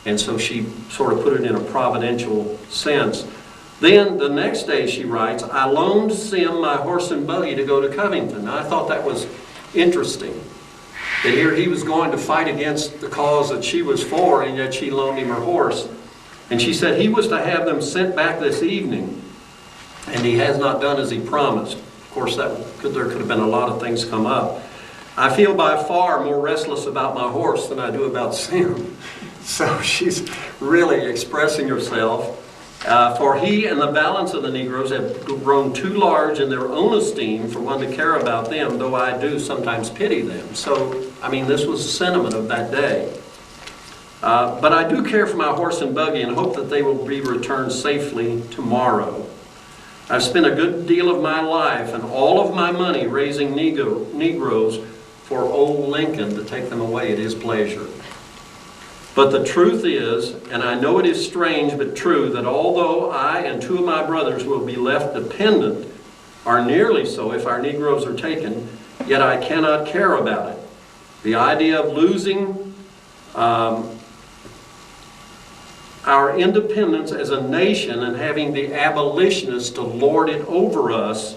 And so she sort of put it in a providential sense. Then the next day she writes, I loaned Sim my horse and buggy to go to Covington. Now, I thought that was interesting, that here he was going to fight against the cause that she was for, and yet she loaned him her horse. And she said he was to have them sent back this evening, and he has not done as he promised. Of course, there could have been a lot of things come up. I feel by far more restless about my horse than I do about Sim. So she's really expressing herself. For he and the balance of the Negroes have grown too large in their own esteem for one to care about them, though I do sometimes pity them. So, I mean, this was the sentiment of that day. But I do care for my horse and buggy and hope that they will be returned safely tomorrow. I've spent a good deal of my life and all of my money raising Negroes for old Lincoln to take them away at his pleasure. But the truth is, and I know it is strange but true, that although I and two of my brothers will be left dependent, or nearly so if our Negroes are taken, yet I cannot care about it. The idea of losing our independence as a nation and having the abolitionists to lord it over us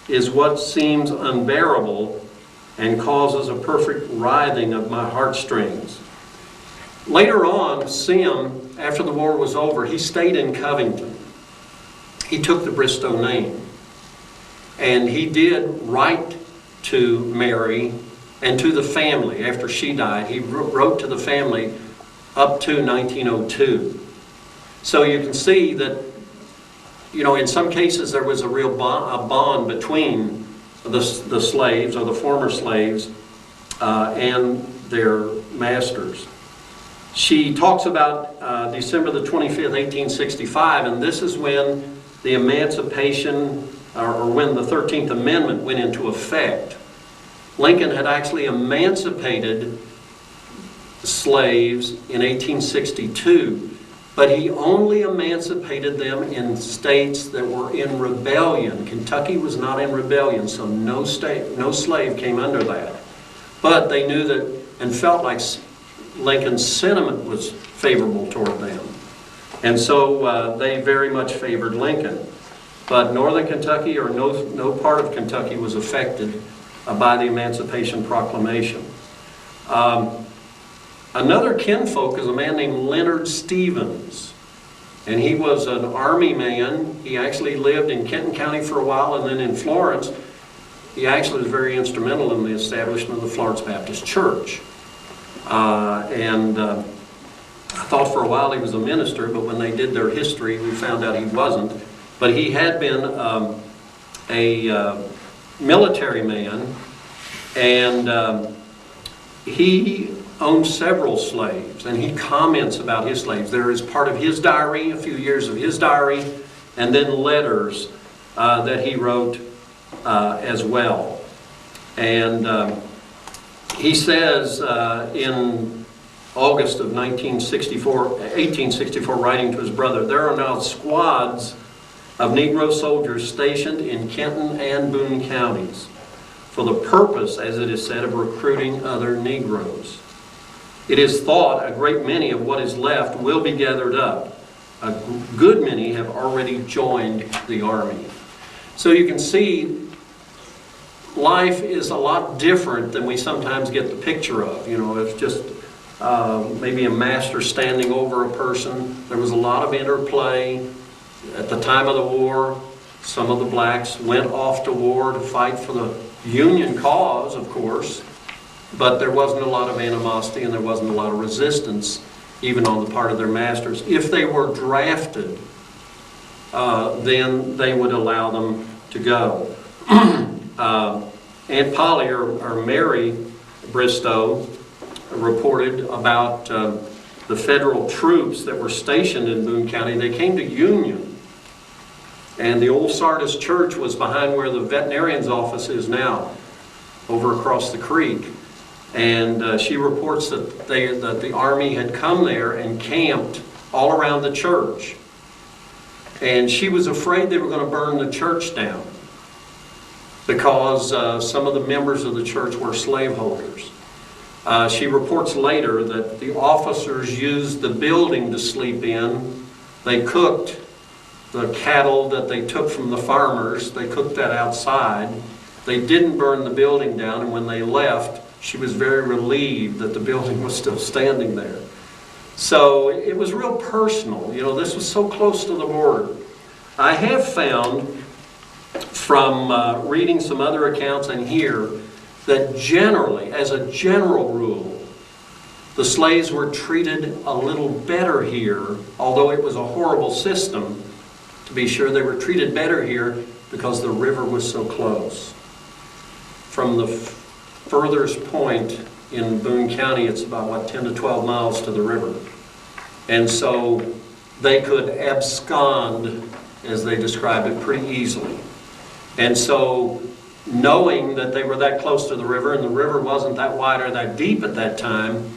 is what seems unbearable and causes a perfect writhing of my heartstrings. Later on, Sim, after the war was over, he stayed in Covington. He took the Bristow name. And he did write to Mary and to the family after she died. He wrote to the family up to 1902. So you can see that, you know, in some cases there was a real bond between the slaves, or the former slaves, and their masters. She talks about December the 25th, 1865, and this is when the emancipation, or when the 13th Amendment went into effect. Lincoln had actually emancipated slaves in 1862, but he only emancipated them in states that were in rebellion. Kentucky was not in rebellion, so no slave came under that. But they knew that and felt like Lincoln's sentiment was favorable toward them. And so they very much favored Lincoln. But northern Kentucky, or no part of Kentucky, was affected by the Emancipation Proclamation. Another kinfolk is a man named Leonard Stevens. And he was an army man. He actually lived in Kenton County for a while, and then in Florence. He actually was very instrumental in the establishment of the Florence Baptist Church. I thought for a while he was a minister, but when they did their history, we found out he wasn't. But he had been a military man, and he owned several slaves, and he comments about his slaves. There is part of his diary, a few years of his diary, and then letters that he wrote as well. And he says in August of 1864, writing to his brother, there are now squads of Negro soldiers stationed in Kenton and Boone counties for the purpose, as it is said, of recruiting other Negroes. It is thought a great many of what is left will be gathered up. A good many have already joined the army. So you can see life is a lot different than we sometimes get the picture of. You know, it's just maybe a master standing over a person. There was a lot of interplay. At the time of the war, some of the blacks went off to war to fight for the Union cause, of course, but there wasn't a lot of animosity and there wasn't a lot of resistance, even on the part of their masters. If they were drafted, then they would allow them to go. Aunt Polly, or Mary Bristow, reported about the federal troops that were stationed in Boone County. They came to Union, and the old Sardis Church was behind where the veterinarian's office is now, over across the creek. And she reports that the army had come there and camped all around the church. And she was afraid they were going to burn the church down, because some of the members of the church were slaveholders. She reports later that the officers used the building to sleep in. They cooked the cattle that they took from the farmers. They cooked that outside. They didn't burn the building down, and when they left, she was very relieved that the building was still standing there. So it was real personal. You know, this was so close to the border. I have found from reading some other accounts and here that generally, as a general rule, the slaves were treated a little better here, although it was a horrible system. To be sure, they were treated better here because the river was so close. From the furthest point in Boone County, it's about, 10 to 12 miles to the river. And so they could abscond, as they described it, pretty easily. And so, knowing that they were that close to the river, and the river wasn't that wide or that deep at that time,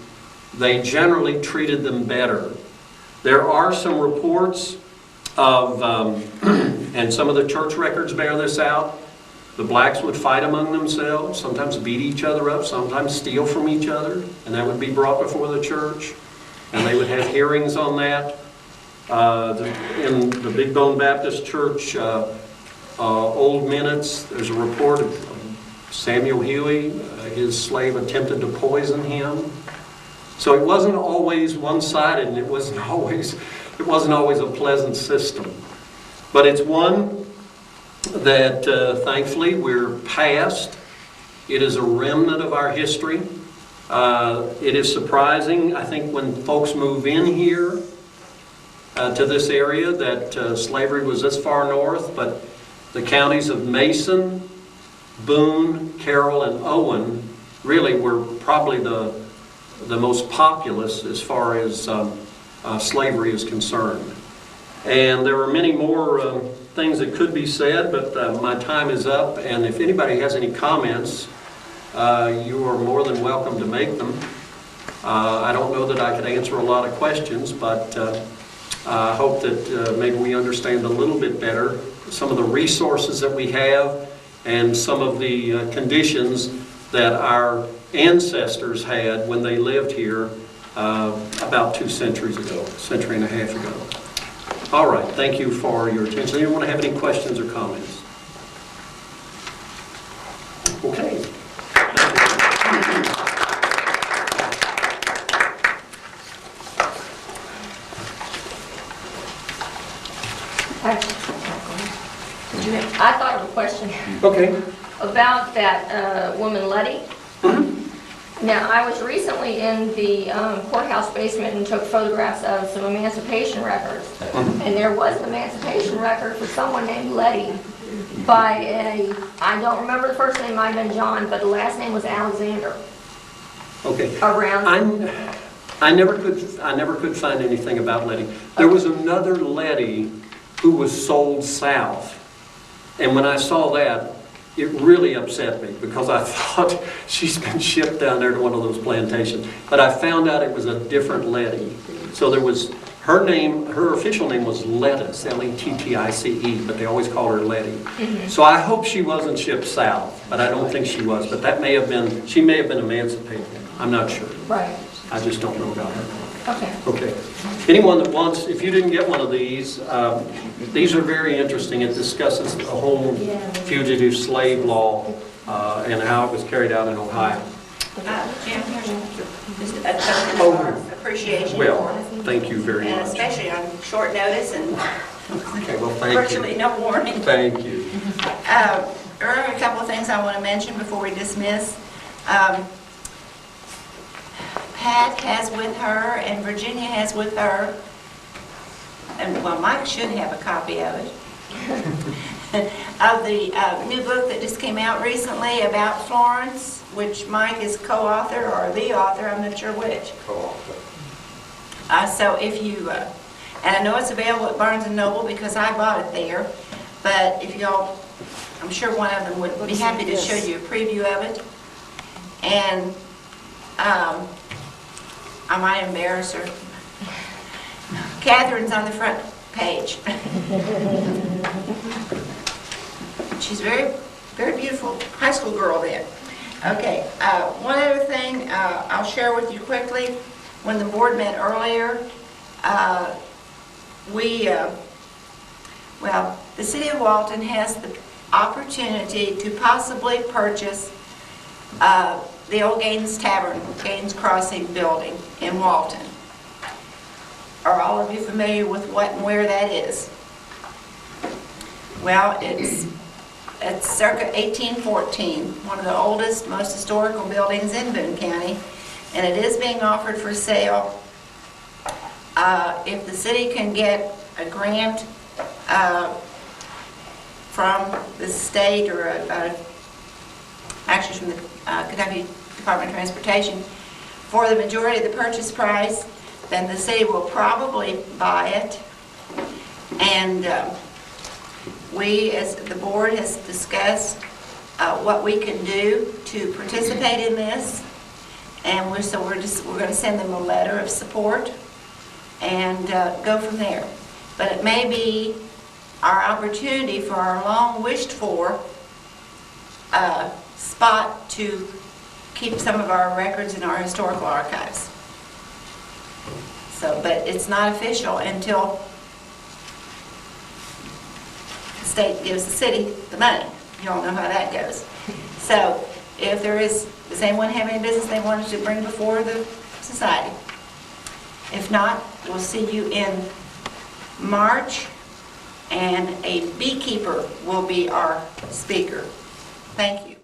they generally treated them better. There are some reports of, and some of the church records bear this out, the blacks would fight among themselves, sometimes beat each other up, sometimes steal from each other, and that would be brought before the church, and they would have hearings on that. In the Big Bone Baptist Church, old minutes, there's a report of Samuel Huey, his slave attempted to poison him. So it wasn't always one-sided, and it wasn't always a pleasant system. But it's one that thankfully we're past. It is a remnant of our history. It is surprising, I think, when folks move in here to this area that slavery was this far north, but the counties of Mason, Boone, Carroll, and Owen really were probably the most populous as far as slavery is concerned. And there are many more things that could be said, but my time is up, and if anybody has any comments, you are more than welcome to make them. I don't know that I could answer a lot of questions, but I hope that maybe we understand a little bit better some of the resources that we have and some of the conditions that our ancestors had when they lived here about 2 centuries ago, a century and a half ago. All right, thank you for your attention. Anyone have any questions or comments? Okay. I thought of a question. Okay. About that woman Letty. Now, I was recently in the courthouse basement and took photographs of some emancipation records. And there was an emancipation record for someone named Letty by I don't remember the first name, might have been John, but the last name was Alexander. Okay. Around. I never could find anything about Letty. There was another Letty who was sold south. And when I saw that, it really upset me because I thought she's been shipped down there to one of those plantations. But I found out it was a different Letty. So there was her name, her official name was Lettice, Lettice, but they always call her Letty. So I hope she wasn't shipped south, but I don't think she was. But that may have been, she may have been emancipated. I'm not sure. Right. I just don't know about her. Okay. Okay. Anyone that wants, if you didn't get one of these are very interesting. It discusses the whole fugitive slave law and how it was carried out in Ohio. Jim, here's just a token of our appreciation. Well, thank you very and much. especially on short notice and Okay, well, thank virtually you. no warning. Thank you. There are a couple of things I want to mention before we dismiss. Pat has with her, and Virginia has with her, and well, Mike should have a copy of it, of the new book that just came out recently about Florence, which Mike is co-author, or the author, I'm not sure which. Co-author. So if you, and I know it's available at Barnes & Noble because I bought it there, but if y'all, I'm sure one of them would be happy to show you a preview of it. And I might embarrass her. Catherine's on the front page. She's very, very beautiful high school girl then. Okay, one other thing I'll share with you quickly. When the board met earlier, the city of Walton has the opportunity to possibly purchase the old Gaines Tavern, Gaines Crossing building in Walton. Are all of you familiar with what and where that is? Well, it's circa 1814, one of the oldest, most historical buildings in Boone County, and it is being offered for sale. If the city can get a grant from the state or actually from the Kentucky Department of Transportation for the majority of the purchase price, then the city will probably buy it. And we, as the board, has discussed what we can do to participate in this, and we're going to send them a letter of support and go from there. But it may be our opportunity for our long wished for spot to keep some of our records in our historical archives. So, but it's not official until the state gives the city the money. You all know how that goes. So if does anyone have any business they wanted to bring before the society? If not, we'll see you in March, and a beekeeper will be our speaker. Thank you.